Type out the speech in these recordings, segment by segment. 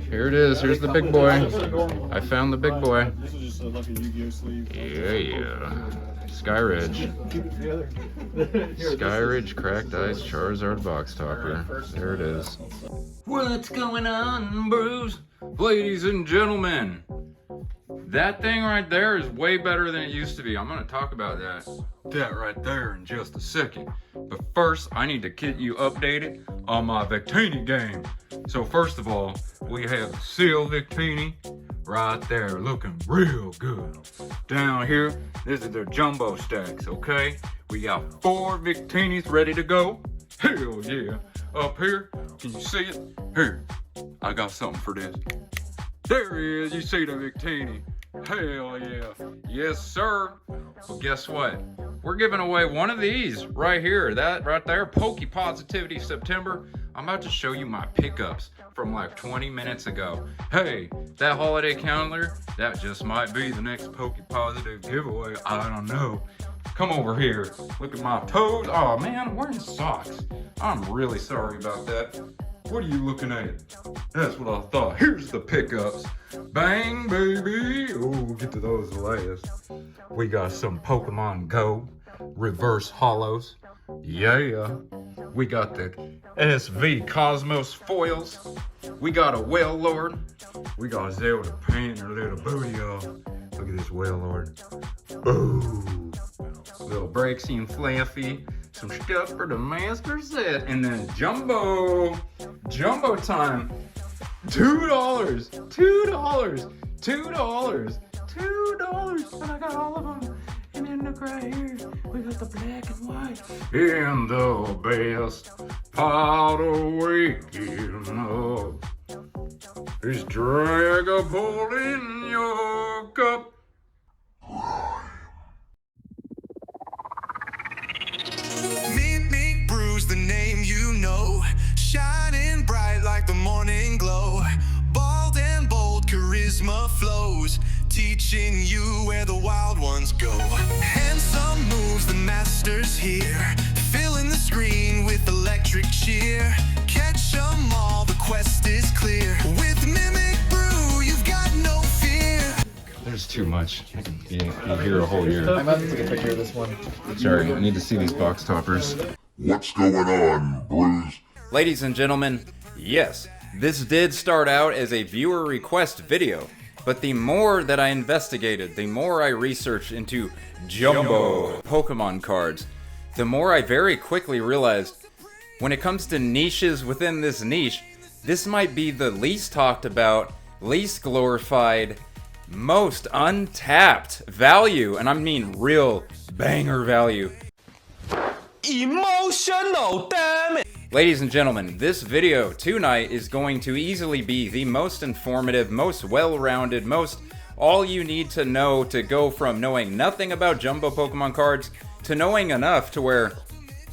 Here it is. Here's the big boy. I found the big boy. Yeah. Sky Ridge. Sky Ridge Cracked Ice Charizard Box Topper. There it is. What's going on, Bruce? Ladies and gentlemen, that thing right there is way better than it used to be. I'm going to talk about that right there in just a second. But first, I need to get you updated on my Victini game. So first of all, we have Seal Victini right there, looking real good. Down here, this is their jumbo stacks, okay? We got 4 Victinis ready to go. Hell yeah. Up here, can you see it? Here, I got something for this. There he is, you see the Victini. Hell yeah. Yes, sir. Well, guess what? We're giving away one of these right here. That right there, Poke Positivity September. I'm about to show you my pickups from like 20 minutes ago. Hey, that holiday calendar, that just might be the next Poke Positive giveaway. I don't know. Come over here. Look at my toes. Oh man, I'm wearing socks. I'm really sorry about that. What are you looking at? That's what I thought. Here's the pickups. Bang, baby. Oh, we'll get to those last. We got some Pokemon Go reverse hollows. Yeah. We got the SV Cosmos foils. We got a Wailord. We got Zelda painting her little booty off. Look at this Wailord. Ooh. Little Braixen Fluffy. Some stuff for the master set. And then Jumbo time. $2. And I got all of them. And then look right here. We got the black and white. And the best part of waking up is Dragapult in your cup. Meet Bruce, the name you know, shining bright like the morning glow. Bald and bold, charisma flows, teaching you where the wild ones go. Handsome moves, the master's here, filling the screen with electric cheer. Catch 'em all, the quest is clear. With Mimic Brew, you've got no fear. There's too much. I can be here a whole year. I'm about to take a picture of this one. Sorry, I need to see these box toppers. What's going on, Bruce? Ladies and gentlemen, yes, this did start out as a viewer request video, but the more that I investigated, the more I researched into Jumbo Pokemon Cards, the more I very quickly realized when it comes to niches within this niche, this might be the least talked about, least glorified, most untapped value, and I mean real banger value. Emotional, damn it! Ladies and gentlemen, this video tonight is going to easily be the most informative, most well-rounded, most all you need to know to go from knowing nothing about Jumbo Pokemon Cards to knowing enough to where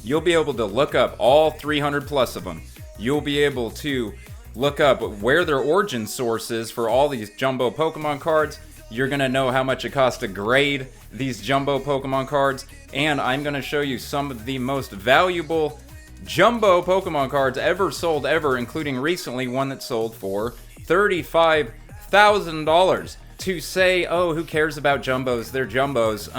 you'll be able to look up all 300 plus of them. You'll be able to look up where their origin source is for all these Jumbo Pokemon Cards. You're going to know how much it costs to grade these Jumbo Pokemon Cards. And I'm going to show you some of the most valuable Jumbo Pokemon Cards ever sold ever, including recently one that sold for $35,000. To say, oh, who cares about Jumbos? They're Jumbos.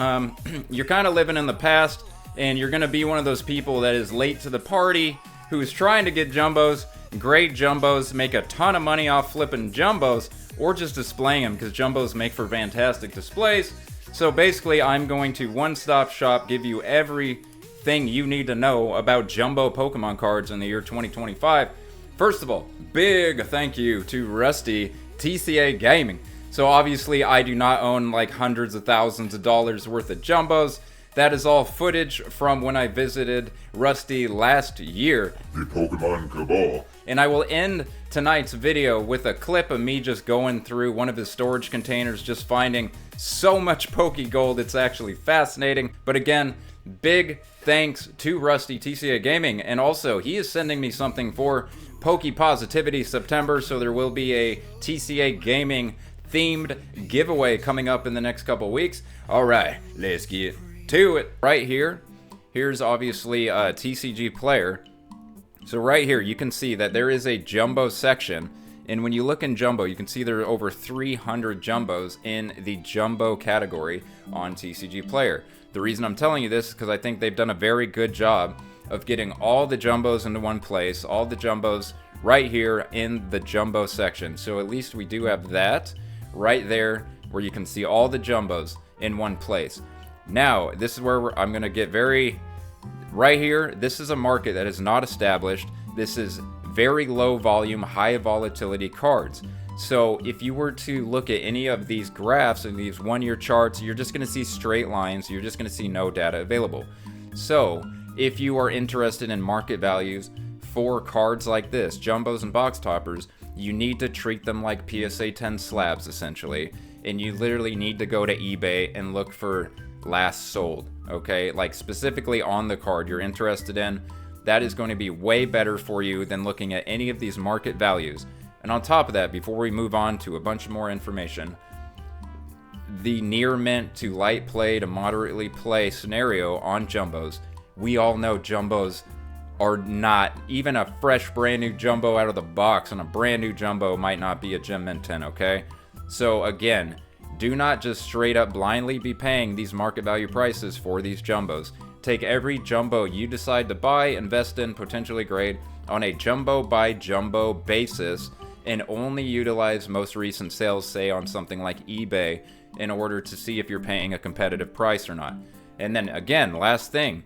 You're kind of living in the past, and you're going to be one of those people that is late to the party, who's trying to get Jumbos, grade Jumbos, make a ton of money off flipping Jumbos, or just displaying them, because Jumbos make for fantastic displays. So basically, I'm going to one-stop shop, give you everything you need to know about Jumbo Pokemon Cards in the year 2025. First of all, big thank you to Rusty TCA Gaming. So obviously, I do not own like hundreds of thousands of dollars worth of Jumbos. That is all footage from when I visited Rusty last year. The Pokemon Cabal. And I will end tonight's video with a clip of me just going through one of his storage containers, just finding so much Pokegold, it's actually fascinating. But again, big thanks to Rusty TCA Gaming, and also he is sending me something for Poke Positivity September, so there will be a TCA Gaming themed giveaway coming up in the next couple weeks. Alright, let's get to it. Right here, here's obviously TCGPlayer. So right here, you can see that there is a Jumbo section, And when you look in Jumbo, you can see there are over 300 Jumbos in the Jumbo category on TCGPlayer. The reason I'm telling you this is because I think they've done a very good job of getting all the Jumbos into one place, all the Jumbos right here in the Jumbo section. So at least we do have that right there where you can see all the Jumbos in one place. Now, this is where I'm going to get very... Right here, this is a market that is not established. This is very low volume, high volatility cards. So if you were to look at any of these graphs and these 1 year charts, you're just going to see straight lines. You're just going to see no data available. So if you are interested in market values for cards like this, Jumbos and box toppers, you need to treat them like PSA 10 slabs essentially. And you literally need to go to eBay and look for last sold, okay? Like specifically on the card you're interested in. That is going to be way better for you than looking at any of these market values. And on top of that, before we move on to a bunch more information, the near mint to light play to moderately play scenario on Jumbos, we all know Jumbos are not, even a fresh brand new Jumbo out of the box and a brand new Jumbo might not be a Gem Mint 10, okay? So again, do not just straight up blindly be paying these market value prices for these Jumbos. Take every Jumbo you decide to buy, invest in, potentially grade on a Jumbo by Jumbo basis, and only utilize most recent sales, say on something like eBay, in order to see if you're paying a competitive price or not. And then again, last thing,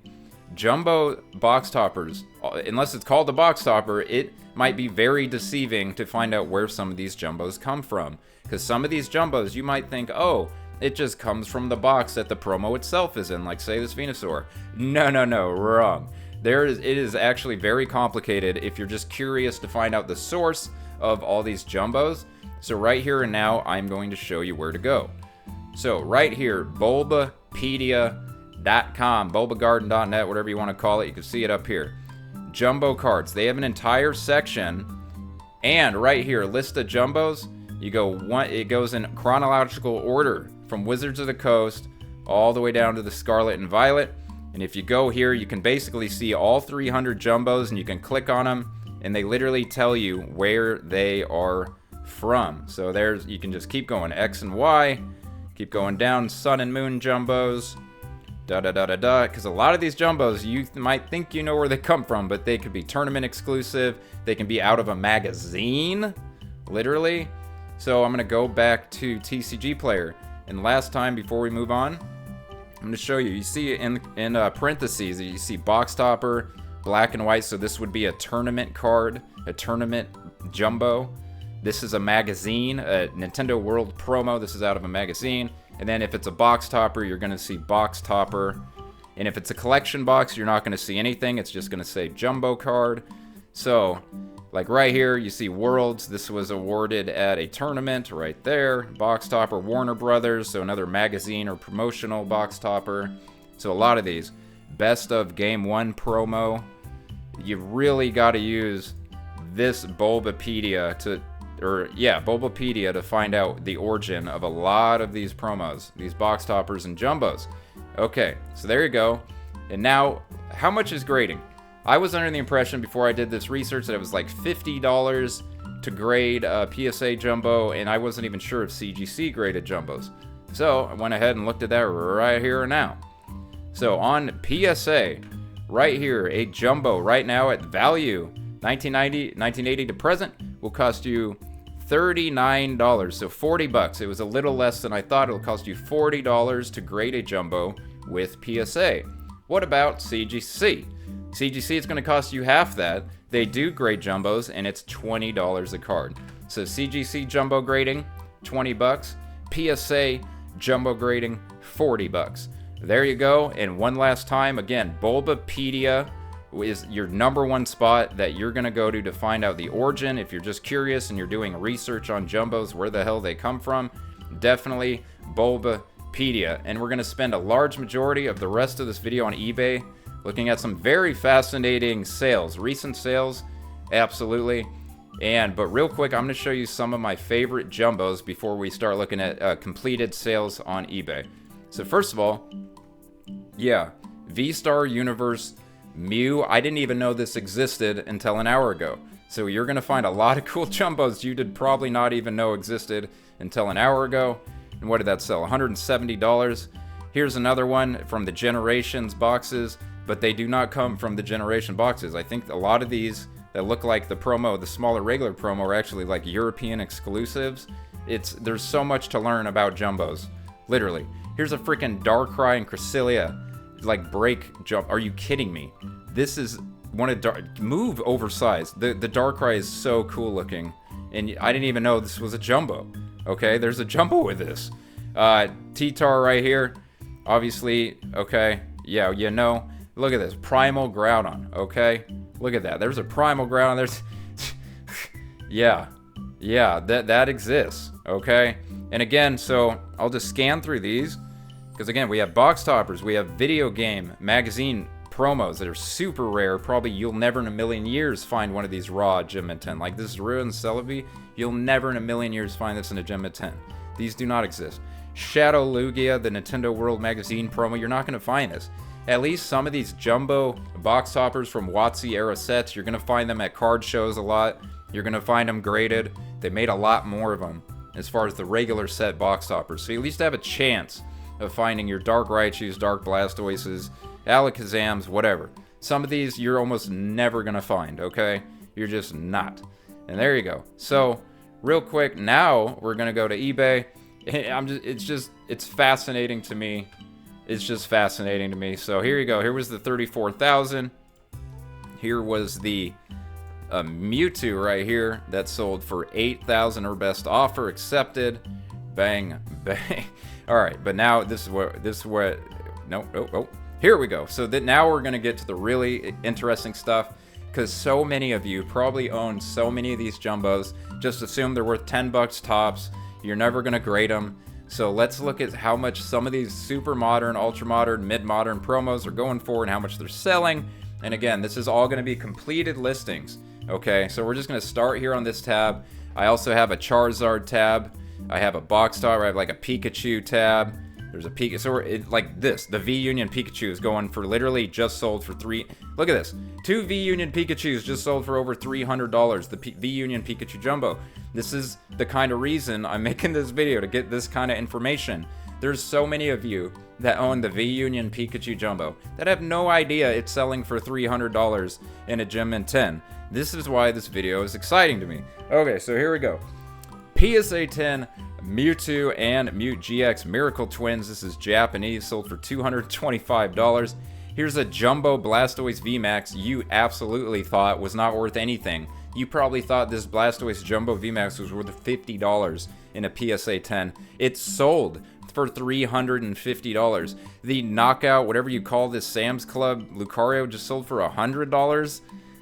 Jumbo box toppers, unless it's called a box topper, it might be very deceiving to find out where some of these Jumbos come from. Because some of these Jumbos, you might think, oh, it just comes from the box that the promo itself is in, like say this Venusaur. No, wrong. It is actually very complicated if you're just curious to find out the source of all these Jumbos. So right here and now, I'm going to show you where to go. So right here, bulbapedia.com, bulbagarden.net, whatever you want to call it, you can see it up here. Jumbo cards, they have an entire section, and right here, list of Jumbos. You go one, it goes in chronological order from Wizards of the Coast all the way down to the Scarlet and Violet. And if you go here, you can basically see all 300 Jumbos and you can click on them and they literally tell you where they are from. So there's, you can just keep going X and Y, keep going down, Sun and Moon Jumbos, because a lot of these Jumbos, you might think you know where they come from, but they could be tournament exclusive. They can be out of a magazine, literally. So I'm going to go back to TCGPlayer. And last time, before we move on, I'm going to show you. You see in parentheses, you see box topper, black and white. So this would be a tournament card, a tournament Jumbo. This is a magazine, a Nintendo World promo. This is out of a magazine. And then if it's a box topper, you're going to see box topper. And if it's a collection box, you're not going to see anything. It's just going to say Jumbo card. So, like right here, you see Worlds. This was awarded at a tournament right there. Box topper, Warner Brothers. So another magazine or promotional box topper. So a lot of these. Best of Game 1 promo. You really got to use this Bulbapedia to find out the origin of a lot of these promos, these box toppers and Jumbos. Okay, so there you go. And now, how much is grading? I was under the impression before I did this research that it was like $50 to grade a PSA Jumbo, and I wasn't even sure if CGC graded Jumbos. So I went ahead and looked at that right here and now. So on PSA, right here, a Jumbo right now at value, 1980 to present, will cost you $39, so 40 bucks. It was a little less than I thought. It'll cost you $40 to grade a Jumbo with PSA. What about CGC? CGC, it's going to cost you half that. They do grade Jumbos, and it's $20 a card. So CGC Jumbo grading, 20 bucks. PSA Jumbo grading, 40 bucks. There you go. And one last time, again, Bulbapedia is your number one spot that you're going to go to find out the origin. If you're just curious and you're doing research on Jumbos, where the hell they come from, definitely Bulbapedia. And we're going to spend a large majority of the rest of this video on eBay looking at some very fascinating sales, recent sales, absolutely. But real quick, I'm going to show you some of my favorite Jumbos before we start looking at completed sales on eBay. So first of all, yeah, V-Star Universe Mew. I didn't even know this existed until an hour ago. So you're going to find a lot of cool Jumbos you did probably not even know existed until an hour ago. And what did that sell? $170. Here's another one from the Generations boxes, but they do not come from the Generation boxes. I think a lot of these that look like the promo, the smaller regular promo, are actually like European exclusives. There's so much to learn about Jumbos. Literally. Here's a freaking Darkrai and Cresselia, like break jump. Are you kidding me? This is one of move oversized. The Darkrai is so cool looking, and I didn't even know this was a Jumbo. Okay, there's a Jumbo with this. T-Tar right here, obviously. Okay, yeah, you know. Look at this, Primal Groudon. Okay, look at that. There's a Primal Groudon. There's, yeah, that exists. Okay, and again, so I'll just scan through these. Because again, we have box toppers, we have video game magazine promos that are super rare. Probably you'll never in a million years find one of these raw Gem Mint 10. Like this Ruin Celebi, you'll never in a million years find this in a Gem Mint 10. These do not exist. Shadow Lugia, the Nintendo World Magazine promo, you're not going to find this. At least some of these jumbo box toppers from WOTC era sets, you're going to find them at card shows a lot. You're going to find them graded. They made a lot more of them as far as the regular set box toppers. So you at least have a chance of finding your Dark Raichus, Dark Blastoises, Alakazams, whatever. Some of these you're almost never gonna find, okay? You're just not. And there you go. So, real quick, now we're gonna go to eBay. It's fascinating to me. It's just fascinating to me. So here you go. Here was the 34,000. Here was the Mewtwo right here that sold for 8,000 or best offer accepted. Bang, bang. All right, but now this is what. No. Here we go. So that now we're gonna get to the really interesting stuff, because so many of you probably own so many of these Jumbos. Just assume they're worth 10 bucks tops. You're never gonna grade them. So let's look at how much some of these super modern, ultra modern, mid modern promos are going for and how much they're selling. And again, this is all gonna be completed listings. Okay, so we're just gonna start here on this tab. I also have a Charizard tab. I have a box top. I have like a Pikachu tab. There's a Pikachu. So like this, the V-Union Pikachu is going for literally just sold for look at this. 2 V-Union Pikachus just sold for over $300. The V-Union Pikachu Jumbo. This is the kind of reason I'm making this video, to get this kind of information. There's so many of you that own the V-Union Pikachu Jumbo that have no idea it's selling for $300 in a Gem Mint 10. This is why this video is exciting to me. Okay, so here we go. PSA 10 Mewtwo and Mute GX Miracle Twins. This is Japanese, sold for $225. Here's a Jumbo Blastoise VMAX you absolutely thought was not worth anything. You probably thought this Blastoise Jumbo VMAX was worth $50 in a PSA 10. It's sold for $350. The Knockout, whatever you call this, Sam's Club Lucario just sold for $100.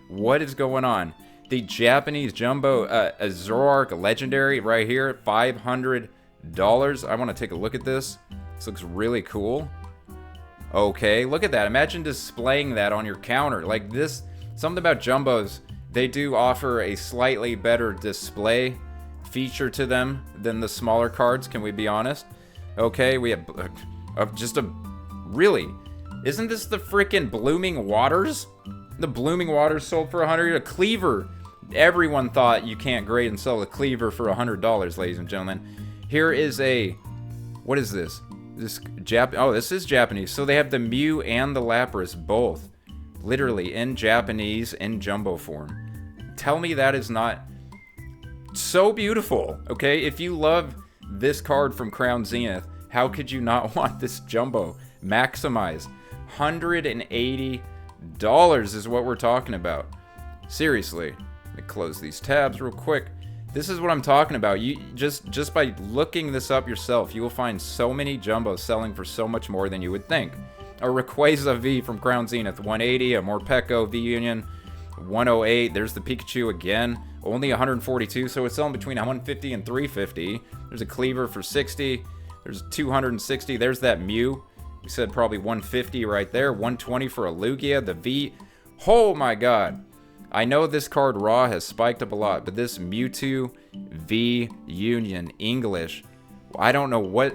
What is going on? The Japanese Jumbo Zoroark Legendary right here, $500. I want to take a look at this. This looks really cool. Okay, look at that. Imagine displaying that on your counter. Like this, something about Jumbos, they do offer a slightly better display feature to them than the smaller cards, can we be honest? Okay, we have really, isn't this the freaking Blooming Waters? The Blooming Waters sold for $100. A Cleaver. Everyone thought you can't grade and sell a Cleaver for $100, ladies and gentlemen. Here is a, what is this? This is Japanese. So they have the Mew and the Lapras both, literally in Japanese in Jumbo form. Tell me that is not so beautiful, okay? If you love this card from Crown Zenith, how could you not want this Jumbo maximized? $180 is what we're talking about. Seriously. Let me close these tabs real quick. This is what I'm talking about. You just by looking this up yourself, you will find so many Jumbos selling for so much more than you would think. A Rayquaza V from Crown Zenith, 180. A Morpeko V-Union, 108. There's the Pikachu again, only 142. So it's selling between 150 and 350. There's a Cleaver for 60. There's 260. There's that Mew. We said probably 150 right there. 120 for a Lugia. The V. Oh my God. I know this card raw has spiked up a lot, but this Mewtwo V-Union English, I don't know what.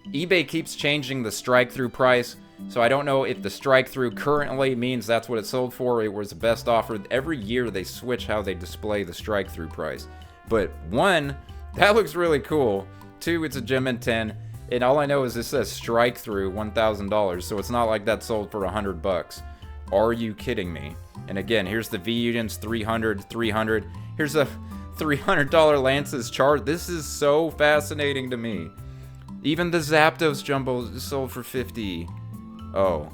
eBay keeps changing the strike-through price. So I don't know if the strike through currently means that's what it sold for. It was the best offer. Every year they switch how they display the strike through price. But 1, that looks really cool. 2, it's a gem in 10. And all I know is this says strike through $1,000. So it's not like that sold for $100. Are you kidding me? And again, here's the V-Unions, 300, 300. Here's a $300 Lance's chart. This is so fascinating to me. Even the Zapdos Jumbo is sold for 50. Oh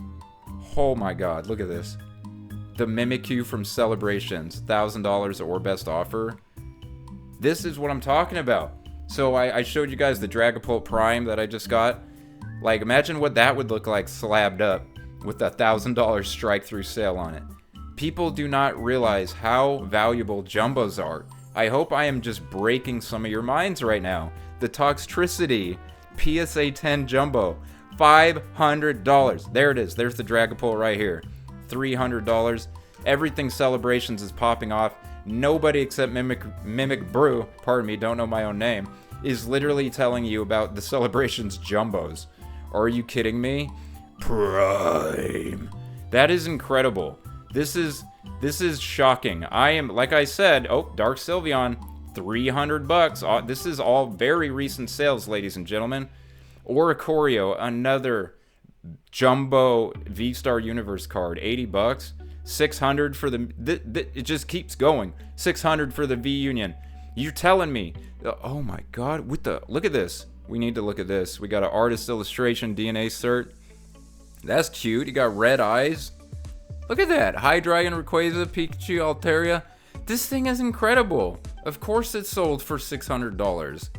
my god, look at this. The Mimikyu from Celebrations, $1,000 or best offer. This is what I'm talking about. So I showed you guys the Dragapult Prime that I just got. Like, imagine what that would look like slabbed up with a $1,000 strike through sale on it. People do not realize how valuable Jumbos are. I hope I am just breaking some of your minds right now. The Toxtricity PSA 10 Jumbo, $500. There it is. There's the Dragapult right here. $300. Everything Celebrations is popping off. Nobody except Mimic Brew, pardon me, don't know my own name, is literally telling you about the Celebrations Jumbos. Are you kidding me? Prime. That is incredible. This is shocking. I am, like I said, Dark Sylveon, $300. This is all very recent sales, ladies and gentlemen. Oricorio, another Jumbo V-Star Universe card, $80. 600 for the it just keeps going. 600 for the V-Union. You're telling me, oh my god, look at this. We need to look at this. We got an artist illustration DNA cert. That's cute. You got red eyes. Look at that. Hydreigon, Rayquaza, Pikachu, Altaria. This thing is incredible. Of course it's sold for $600.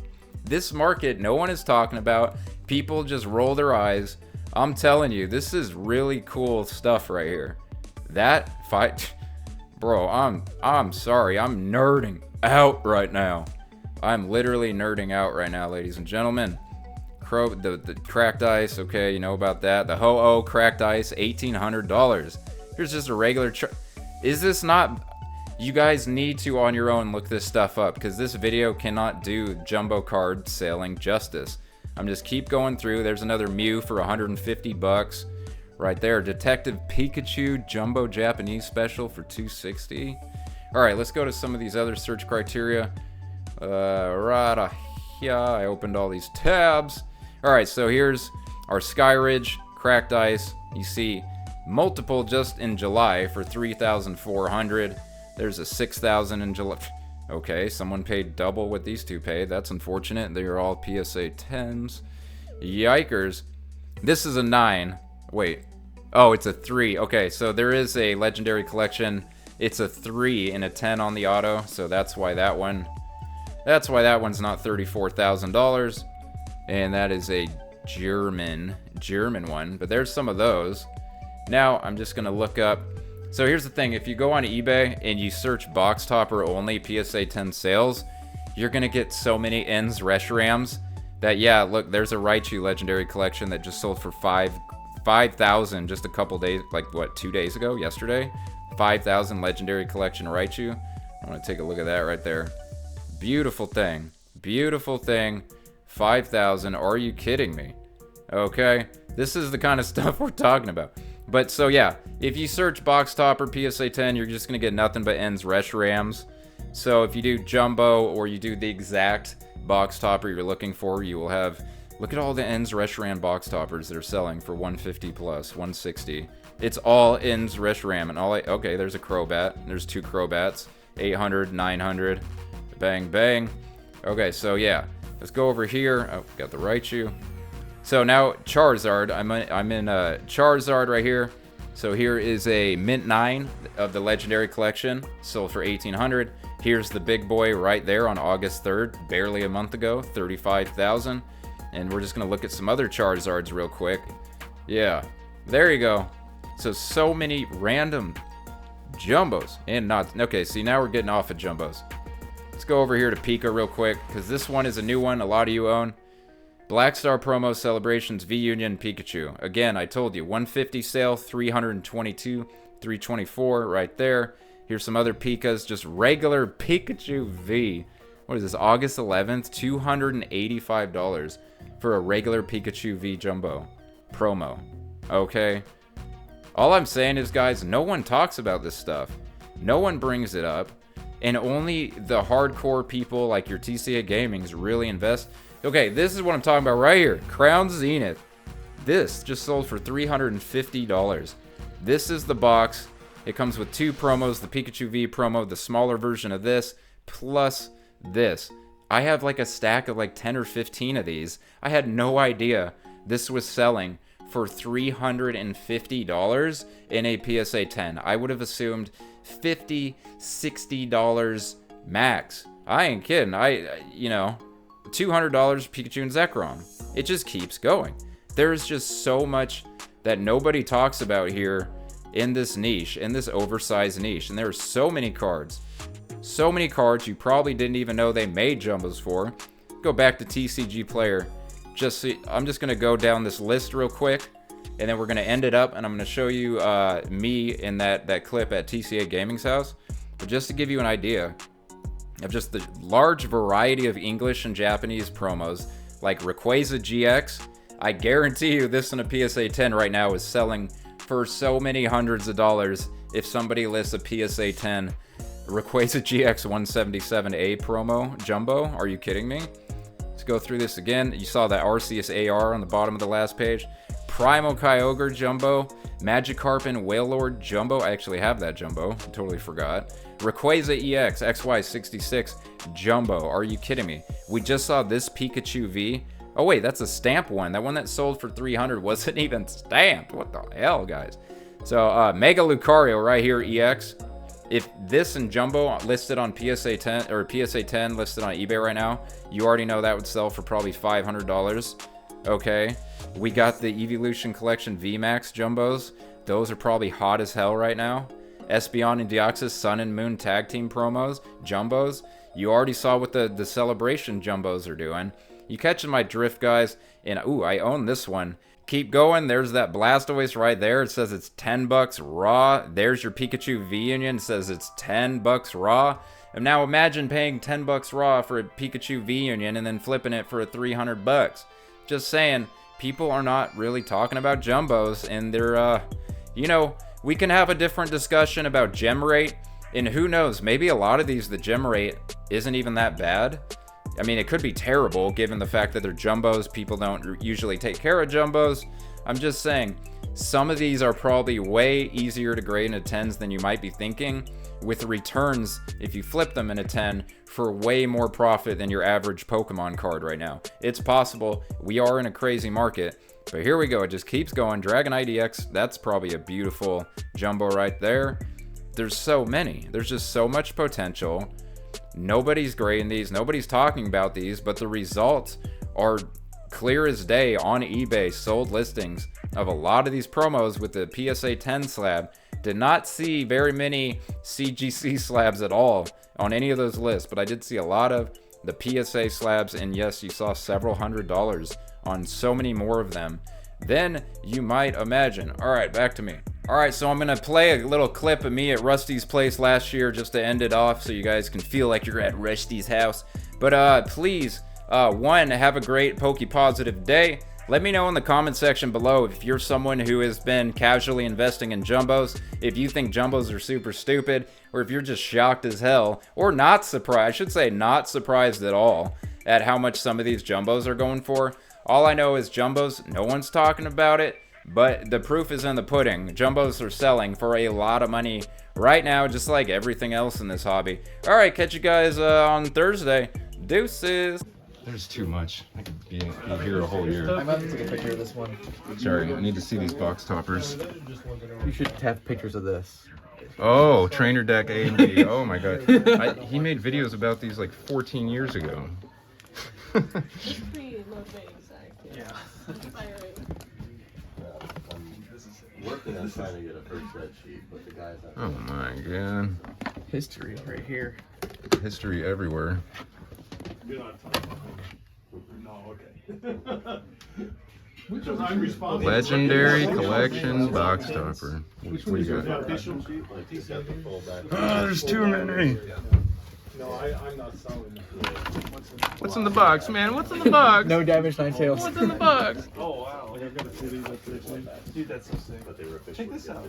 This market no one is talking about. People just roll their eyes. I'm telling you, this is really cool stuff right here. That fight, bro, I'm sorry. I'm nerding out right now. I'm literally nerding out right now, ladies and gentlemen. The cracked ice, okay, you know about that. The Ho-Oh cracked ice, $1,800. Here's just a regular is this not? You guys need to on your own look this stuff up, because this video cannot do Jumbo card selling justice. I'm just keep going through. There's another Mew for $150 right there. Detective Pikachu Jumbo Japanese special for $260. All right, let's go to some of these other search criteria. Right here, I opened all these tabs. All right, so here's our Skyridge cracked ice. You see multiple just in July for $3,400. There's a $6,000 in July. Okay, someone paid double what these two paid. That's unfortunate. They are all PSA 10s. Yikers. This is a 9. Wait. Oh, it's a 3. Okay, so there is a legendary collection. It's a 3 and a 10 on the auto, so that's why that one's not $34,000. And that is a German one. But there's some of those. Now, I'm just going to look up. So here's the thing. If you go on eBay and you search box topper only PSA 10 sales, you're going to get so many ends Reshiram's that, yeah, look, there's a Raichu legendary collection that just sold for $5,000 just a couple days, like what, 2 days ago, yesterday? 5,000 legendary collection Raichu. I want to take a look at that right there. Beautiful thing. Beautiful thing. 5,000. Are you kidding me? Okay. This is the kind of stuff we're talking about. But so yeah, if you search box topper PSA 10, you're just going to get nothing but ends Reshiram's. So if you do Jumbo or you do the exact box topper you're looking for, you will have, look at all the ends Reshiram box toppers that are selling for 150 plus, 160. It's all ends Reshiram and okay, there's a Crobat. There's 2 Crobats, 800, 900, bang, bang. Okay, so yeah, let's go over here. Oh, got the Raichu. So now Charizard, I'm in Charizard right here. So here is a Mint 9 of the Legendary Collection, sold for $1,800. Here's the big boy right there on August 3rd, barely a month ago, $35,000. And we're just gonna look at some other Charizards real quick. Yeah, there you go. So many random Jumbos and not, okay, see now we're getting off of Jumbos. Let's go over here to Pika real quick, because this one is a new one a lot of you own. Black Star Promo Celebrations V-Union Pikachu. Again, I told you, 150 sale, 322, 324 right there. Here's some other Pikas, just regular Pikachu V. What is this, August 11th? $285 for a regular Pikachu V Jumbo promo. okay? All I'm saying is, guys, no one talks about this stuff. No one brings it up. And only the hardcore people like your TCA Gamings really invest. Okay, this is what I'm talking about right here. Crown Zenith. This just sold for $350. This is the box. It comes with 2 promos, the Pikachu V promo, the smaller version of this, plus this. I have like a stack of like 10 or 15 of these. I had no idea this was selling for $350 in a PSA 10. I would have assumed $50, $60 max. I ain't kidding. $200 Pikachu and Zekrom. It just keeps going. There's just so much that nobody talks about here in this niche, in this oversized niche. And there are so many cards. So many cards you probably didn't even know they made Jumbos for. Go back to TCGPlayer. I'm just going to go down this list real quick. And then we're going to end it up. And I'm going to show you me in that clip at TCA Gaming's house. But just to give you an idea of just the large variety of English and Japanese promos. Like Rayquaza GX. I guarantee you this in a PSA 10 right now is selling for so many hundreds of dollars if somebody lists a PSA 10 Rayquaza GX 177A promo Jumbo. Are you kidding me? Let's go through this again. You saw that Arceus AR on the bottom of the last page. Primal Kyogre Jumbo. Magikarp and Wailord Jumbo. I actually have that Jumbo. I totally forgot. Rayquaza EX XY66 Jumbo. Are you kidding me? We just saw this Pikachu V. Oh wait, that's a stamp one. That one that sold for $300 wasn't even stamped. What the hell, guys? So Mega Lucario right here, EX. If this and Jumbo listed on PSA 10 or PSA 10 listed on eBay right now, you already know that would sell for probably $500. Okay, we got the Evolution Collection VMAX Jumbos. Those are probably hot as hell right now. Espeon and Deoxys Sun and Moon Tag Team promos, Jumbos. You already saw what the Celebration Jumbos are doing. You catching my drift, guys? And ooh, I own this one. Keep going. There's that Blastoise right there. It says it's $10 raw. There's your Pikachu V Union. It says it's $10 raw. And now imagine paying $10 raw for a Pikachu V Union and then flipping it for $300. Just saying, people are not really talking about Jumbos, and they're, we can have a different discussion about gem rate. And who knows, maybe a lot of these, the gem rate isn't even that bad. I mean, it could be terrible given the fact that they're Jumbos. People don't usually take care of Jumbos. I'm just saying, some of these are probably way easier to grade into 10s than you might be thinking, with returns, if you flip them in a 10, for way more profit than your average Pokemon card right now. It's possible. We are in a crazy market. But here we go. It just keeps going. Dragonite EX, that's probably a beautiful Jumbo right there. There's so many. There's just so much potential. Nobody's grading these, nobody's talking about these, but the results are clear as day on eBay. Sold listings of a lot of these promos with the PSA 10 slab. Did not see very many CGC slabs at all on any of those lists, but I did see a lot of the PSA slabs, and yes, you saw several $100s on so many more of them than you might imagine. All right, back to me. All right, so I'm going to play a little clip of me at Rusty's place last year just to end it off so you guys can feel like you're at Rusty's house. But please, one, have a great Poke-positive day. Let me know in the comment section below if you're someone who has been casually investing in Jumbos, if you think Jumbos are super stupid, or if you're just shocked as hell, or not surprised, I should say not surprised at all, at how much some of these Jumbos are going for. All I know is Jumbos, no one's talking about it. But the proof is in the pudding. Jumbos are selling for a lot of money right now, just like everything else in this hobby. All right, catch you guys on Thursday. Deuces. There's too much. I could be here a whole year. I'm about to take a picture of this one. Sorry, I need to see these box toppers. You should have pictures of this. Oh, Trainer Deck A and B. Oh my god. He made videos about these like 14 years ago. It's pretty motivating side. Yeah. Inspiring. Working on trying to get a first spreadsheet, but the guys have Oh my god. History right here. History everywhere. Legendary collection box topper. What do you got? like to get the full back. Oh, there's too many. No, I'm not selling it. What's in the box, man? What's in the box? No damage, 9 tails. What's in the box? Oh wow! Like I've got a few of these up there too. Dude, that's so sick. But they were officially Check this out.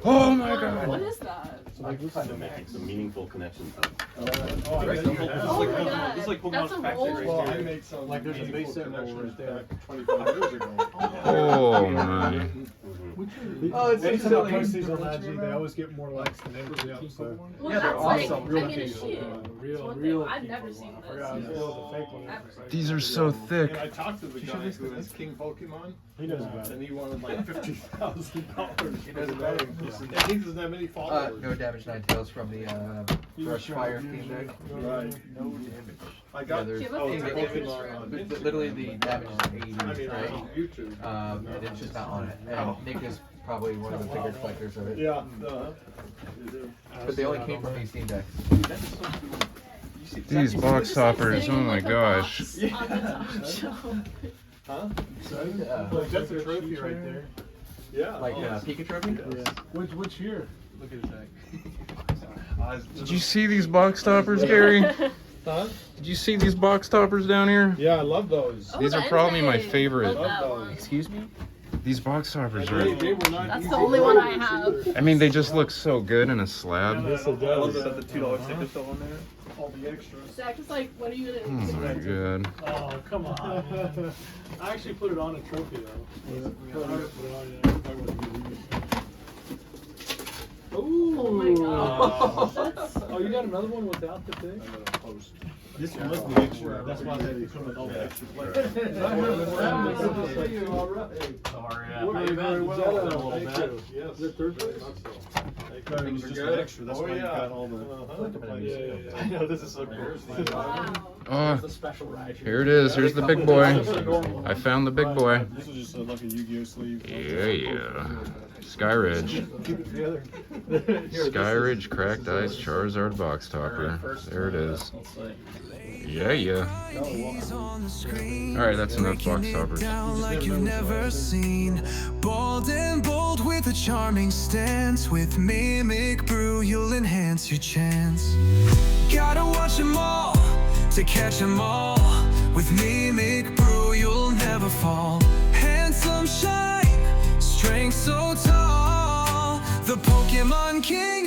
Oh my What god. is that? They're making some meaningful connections. Oh, I bet you have. Oh my god. It's like That's a roll. Well, I made some Like, there's a meaningful base set roll connections right there. back 25 years ago. Oh my. Oh, it's Anytime silly. I post these on IG, they always get more likes than anybody else. So. Well, Yeah, they're that's like, awesome. I Real mean, it's people. shit. Real, It's one real thing. I've people. never seen I forgot this. it was a fake one. These are so thick. And I talked to the guy who has King Pokemon. He knows about it. And he wanted like $50,000. He doesn't know. And he doesn't have any followers. No damage, 9 tails from the Brush Fire theme deck. Right. No damage. I got there's Do you have a favorite Pokemon. literally the damage is 80, I mean, right? on YouTube. And it's just not on it. And Nick is probably one of the bigger collectors of it. Yeah. But they only came from 18 decks. These box toppers, oh my gosh. On the top shelf. Huh? Like, That's a trophy right there. Yeah. Like Pikachu trophy? Which year? Look at his deck. Did you see these box toppers, Gary? Huh? Did you see these box toppers down here? Yeah, I love those. These are probably my favorite. Love that one. Excuse me? These box toppers They are. were not That's easy the only one I to have. either. I mean, they just look so good in a slab. Yes, it does. the $2 sticker still on there? All the extras. Zach is like, what are you Oh gonna my god. Oh, come on. Man. I actually put it on a trophy though. I put it on there. I wasn't gonna use it. Oh my god. Oh, you got another one without the thing? I'm gonna post. This one was the extra. That's why they come with all the extra players. Sorry. You're very well. Thank you. Yes. Is it third place? It was just an extra. That's why you got all the players. Yeah. I know this is so cool. Wow. Oh, The special ride. here it is. Here's the big boy. I found the big boy. This is just like a Yu-Gi-Oh sleeve. Yeah. Sky Ridge. Keep it together. Sky Ridge Cracked Ice Charizard Box Topper. There it is. Yeah. Alright, that's enough box toppers. Down like you've never seen. Bald and bold with a charming stance. With Mimic Brew, you'll enhance your chance. Gotta watch them all to catch them all. With Mimic Brew, you'll never fall. Handsome shine, strength so tall. The Pokemon King